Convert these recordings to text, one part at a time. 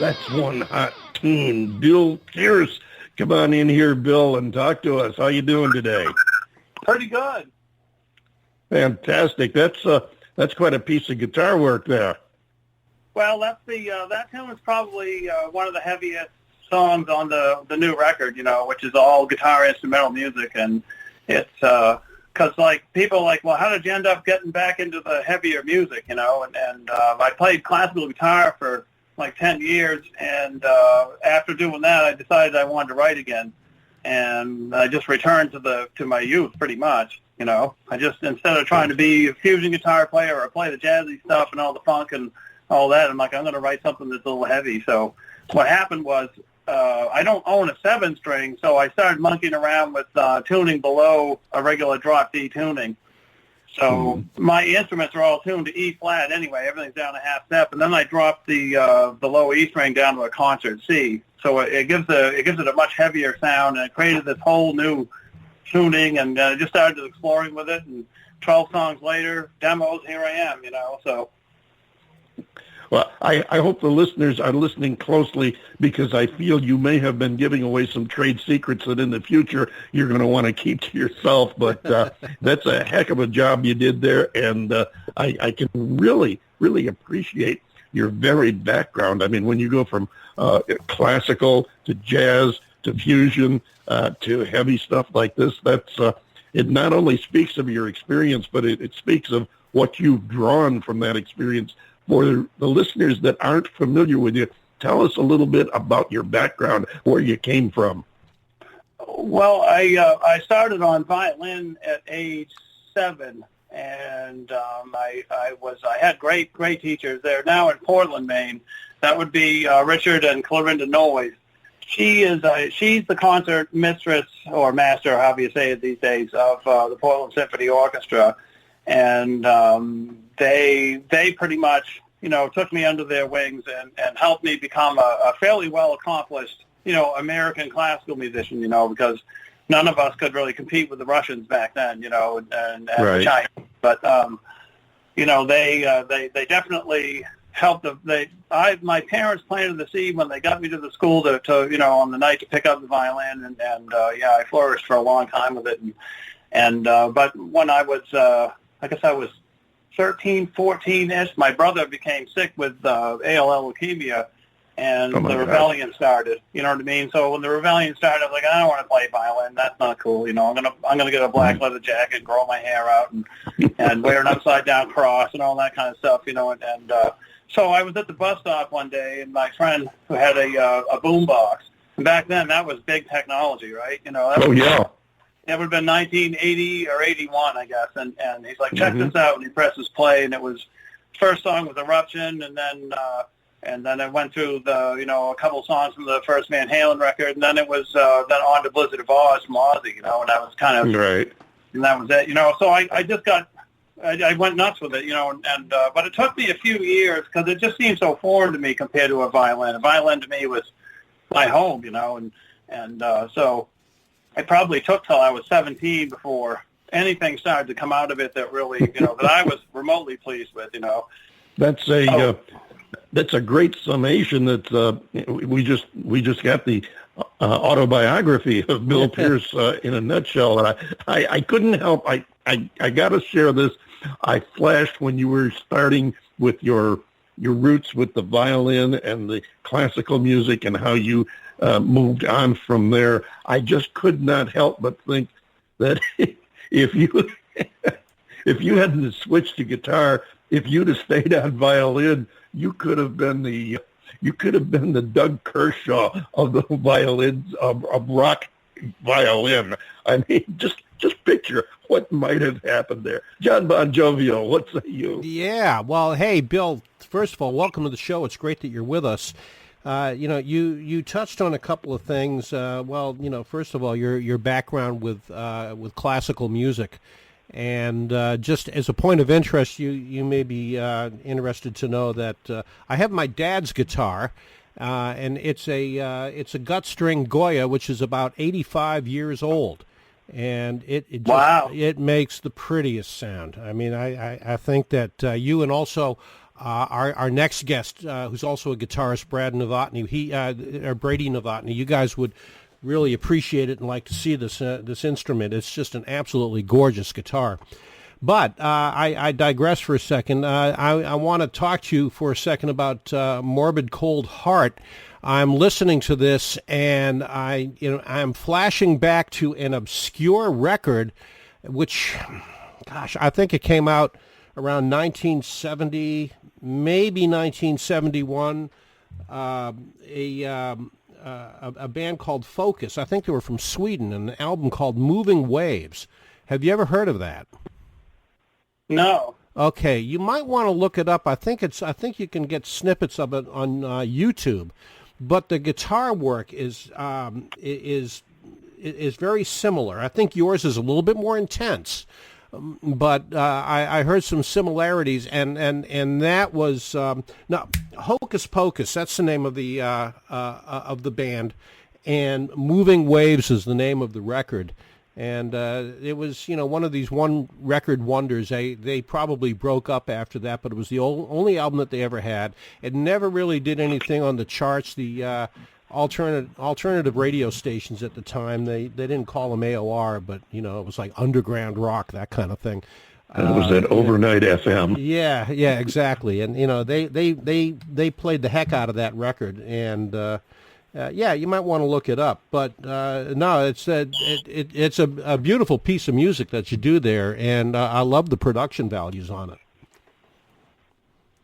That's one hot tune. Bill Pierce, come on in here, Bill, and talk to us. How you doing today? Pretty good. Fantastic. That's quite a piece of guitar work there. Well, that tune is probably one of the heaviest songs on the new record, which is all guitar instrumental music, and it's because people are like, well, how did you end up getting back into the heavier music, and I played classical guitar for like 10 years, and after doing that, I decided I wanted to write again, and I just returned to my youth pretty much. I just, instead of trying to be a fusion guitar player or play the jazzy stuff and all the funk and all that, I'm like, I'm going to write something that's a little heavy. So what happened was I don't own a 7-string, so I started monkeying around with tuning below a regular drop D tuning. So my instruments are all tuned to E flat anyway. Everything's down a half step, and then I dropped the low E string down to a concert C. So it gives it a much heavier sound, and it created this whole new tuning, and just started exploring with it. And 12 songs later, demos, here I am. So. Well, I hope the listeners are listening closely, because I feel you may have been giving away some trade secrets that in the future you're going to want to keep to yourself. But that's a heck of a job you did there, and I can really, really appreciate your varied background. I mean, when you go from classical to jazz to fusion to heavy stuff like this, it not only speaks of your experience, but it speaks of what you've drawn from that experience. For the listeners that aren't familiar with you, tell us a little bit about your background, where you came from. Well, I started on violin at age 7, and I had great teachers. They're now in Portland, Maine. That would be Richard and Clarinda Noyes. She's the concert mistress or master, however you say it these days, of the Portland Symphony Orchestra. And they pretty much, took me under their wings and helped me become a fairly well-accomplished, American classical musician, because none of us could really compete with the Russians back then, and right. the Chinese. But, they definitely helped. My parents planted the seed when they got me to the school to on the night to pick up the violin, and I flourished for a long time with it. But when I was, I guess I was 13, 14-ish. My brother became sick with ALL leukemia, and the rebellion started. You know what I mean? So when the rebellion started, I was like, I don't want to play violin. That's not cool. I'm gonna get a black leather jacket, grow my hair out, and wear an upside down cross and all that kind of stuff. So I was at the bus stop one day, and my friend who had a boom box. And back then, that was big technology, right? Yeah. It would have been 1980 or 81, I guess, and he's like, check this out, and he presses play, and it was, first song was Eruption, and then it went through a couple songs from the first Van Halen record, and then it was then on to Blizzard of Oz from Ozzy, and that was kind of, right, and that was it, so I just got, I went nuts with it, but it took me a few years, because it just seemed so foreign to me compared to a violin. A violin to me was my home, so it probably took till I was 17 before anything started to come out of it that really, that I was remotely pleased with, That's a great summation. That we just got the autobiography of Bill Pierce in a nutshell, and I couldn't help. I got to share this. I flashed when you were starting with your roots with the violin and the classical music, and how you moved on from there. I just could not help but think that if you hadn't switched to guitar, if you'd have stayed on violin, you could have been the Doug Kershaw of the violins, of rock violin. I mean, just picture what might have happened there. John Bon Jovial, what say you? Yeah, well, hey, Bill, first of all, welcome to the show. It's great that you're with us. You touched on a couple of things. First of all, your background with classical music, and just as a point of interest, you may be interested to know that I have my dad's guitar, and it's a gut string Goya, which is about 85 years old, and it makes the prettiest sound. I mean, I think that you, and also our next guest, who's also a guitarist, Brady Novotny. You guys would really appreciate it and like to see this instrument. It's just an absolutely gorgeous guitar. But I digress for a second. I want to talk to you for a second about Morbid Cold Heart. I'm listening to this, and I'm flashing back to an obscure record, which, gosh, I think it came out around 1970, maybe 1971. A band called Focus. I think they were from Sweden, an album called Moving Waves. Have you ever heard of that? No. Okay, you might want to look it up. I think you can get snippets of it on YouTube. But the guitar work is very similar. I think yours is a little bit more intense, but I heard some similarities, and that was now Hocus Pocus. That's the name of the band, and Moving Waves is the name of the record. And it was, one of these one record wonders. They probably broke up after that, but it was the only album that they ever had. It never really did anything on the charts. The alternative radio stations at the time, they didn't call them AOR, but it was like underground rock, that kind of thing. And it was at Overnight FM. Yeah, exactly. And they played the heck out of that record, and you might want to look it up, but no, it's a beautiful piece of music that you do there, and I love the production values on it.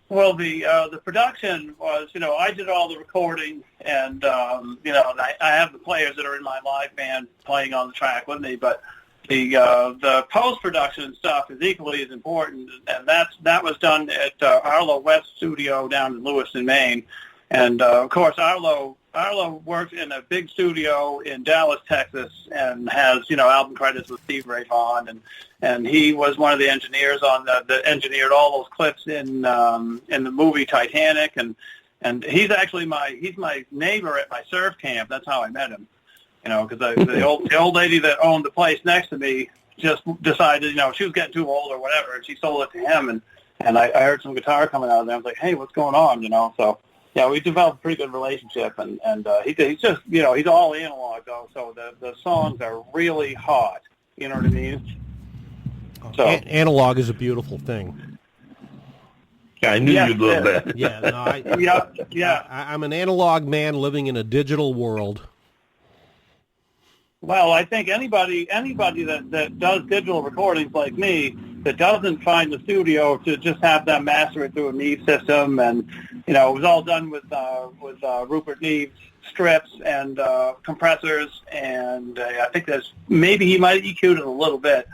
Well, the production was, I did all the recording, and I have the players that are in my live band playing on the track with me, but the post production stuff is equally as important, and that was done at Arlo West Studio down in Lewiston, Maine, and of course Arlo works in a big studio in Dallas, Texas, and has, album credits with Steve Ray Vaughan, and he was one of the engineers that engineered all those clips in the movie Titanic, and he's actually my neighbor at my surf camp. That's how I met him, because the old lady that owned the place next to me just decided, she was getting too old or whatever, and she sold it to him, and I heard some guitar coming out of there. I was like, hey, what's going on, so. Yeah, we developed a pretty good relationship, and he's just, he's all analog, though, so the songs are really hot, you know what I mean? So analog is a beautiful thing. Yeah, I knew you'd love that. Yeah, no, I'm an analog man living in a digital world. Well, I think anybody that does digital recordings like me that doesn't find the studio to just have them master it through a Neve system, and it was all done with Rupert Neve's strips and compressors, and I think maybe he might have EQ'd it a little bit,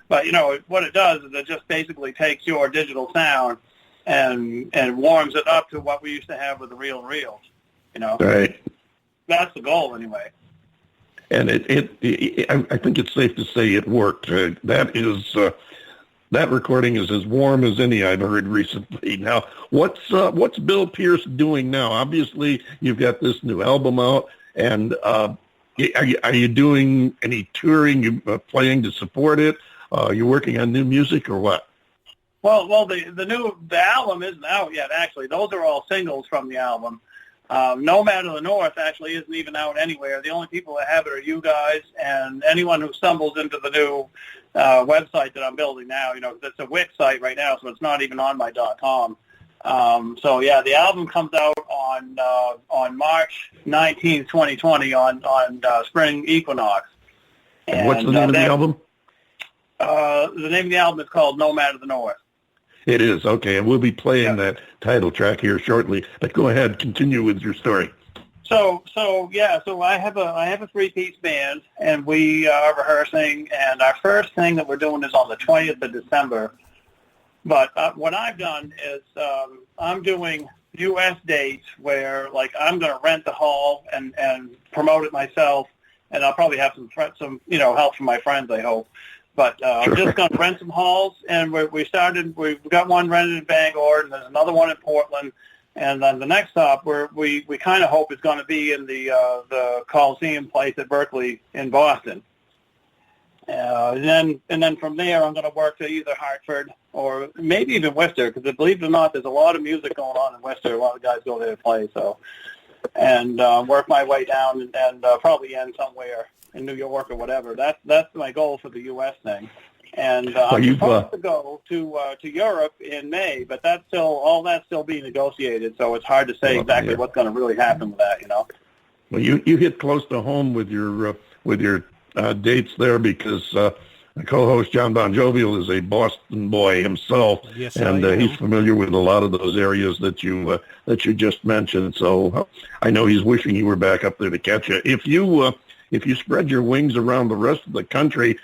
but what it does is it just basically takes your digital sound and warms it up to what we used to have with the reel-to-reels. Right. That's the goal anyway. And I think it's safe to say it worked. That recording is as warm as any I've heard recently. Now, what's Bill Pierce doing now? Obviously, you've got this new album out, and are you doing any touring? You playing to support it? You working on new music or what? Well, the album isn't out yet. Actually, those are all singles from the album. Nomad of the North actually isn't even out anywhere. The only people that have it are you guys and anyone who stumbles into the new website that I'm building now. It's a Wix site right now, so it's not even on my .com. The album comes out on March 19th, 2020 on Spring Equinox. And what's the name of the album? The name of the album is called Nomad of the North. It is, okay, and we'll be playing that title track here shortly. But go ahead, continue with your story. So I have a three-piece band, and we are rehearsing, and our first thing that we're doing is on the 20th of December. But what I've done is I'm doing U.S. dates where, like, I'm going to rent the hall and promote it myself, and I'll probably have some help from my friends, I hope. But I'm just going to rent some halls, and we've got one rented in Bangor, and there's another one in Portland, and then the next stop we kind of hope is going to be in the Coliseum place at Berkeley in Boston. And then from there, I'm going to work to either Hartford or maybe even Worcester, because believe it or not, there's a lot of music going on in Worcester. A lot of guys go there to play, so, and work my way down and probably end somewhere in New York or whatever. That's my goal for the U.S. thing. And I'm supposed to go to Europe in May, but all that's still being negotiated, so it's hard to say exactly what's going to really happen with that, you know. Well, you hit close to home with your dates there, because my co-host John Bon Jovial is a Boston boy himself, yes, and he's familiar with a lot of those areas that you just mentioned. So I know he's wishing you were back up there to catch you. If you spread your wings around the rest of the country,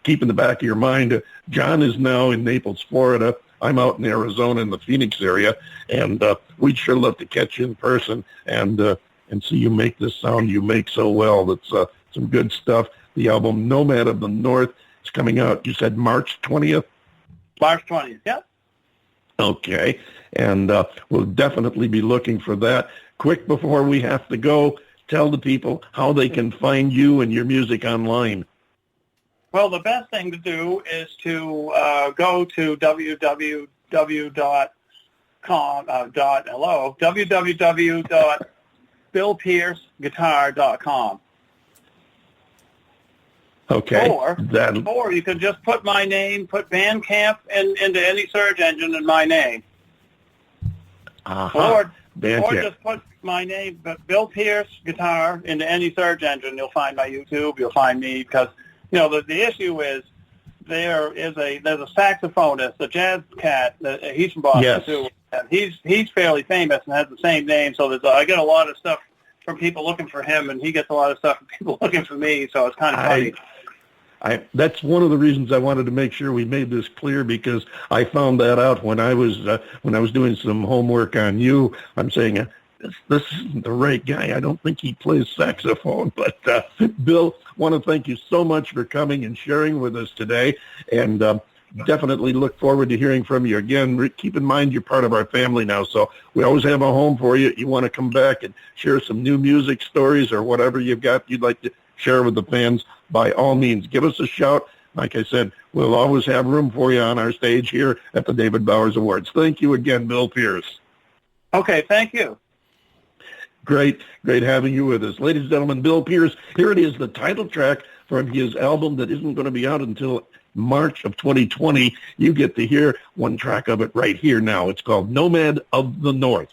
keep in the back of your mind, John is now in Naples, Florida. I'm out in Arizona in the Phoenix area, and we'd sure love to catch you in person and see you make this sound you make so well. That's some good stuff. The album Nomad of the North is coming out, you said March 20th? March 20th, yeah. Okay, and we'll definitely be looking for that. Quick, before we have to go, tell the people how they can find you and your music online. Well, the best thing to do is to go to www.billpierceguitar.com. Okay. Or you can just put my name, put Bandcamp into any search engine and my name. Or just put my name, Bill Pierce Guitar, into any search engine. You'll find my YouTube. You'll find me, because the issue is there's a saxophonist, a jazz cat. He's from Boston too, and he's fairly famous and has the same name. So I get a lot of stuff from people looking for him, and he gets a lot of stuff from people looking for me. So it's kind of funny. That's one of the reasons I wanted to make sure we made this clear, because I found that out when I was doing some homework on you. I'm saying this isn't the right guy. I don't think he plays saxophone. But Bill, want to thank you so much for coming and sharing with us today, and definitely look forward to hearing from you again. Keep in mind you're part of our family now, so we always have a home for you. You want to come back and share some new music stories or whatever you've got you'd like to share with the fans, by all means, give us a shout. Like I said, we'll always have room for you on our stage here at the David Bowers Awards. Thank you again, Bill Pierce. Okay, thank you. Great having you with us. Ladies and gentlemen, Bill Pierce. Here it is, the title track from his album that isn't going to be out until March of 2020. You get to hear one track of it right here now. It's called Nomad of the North.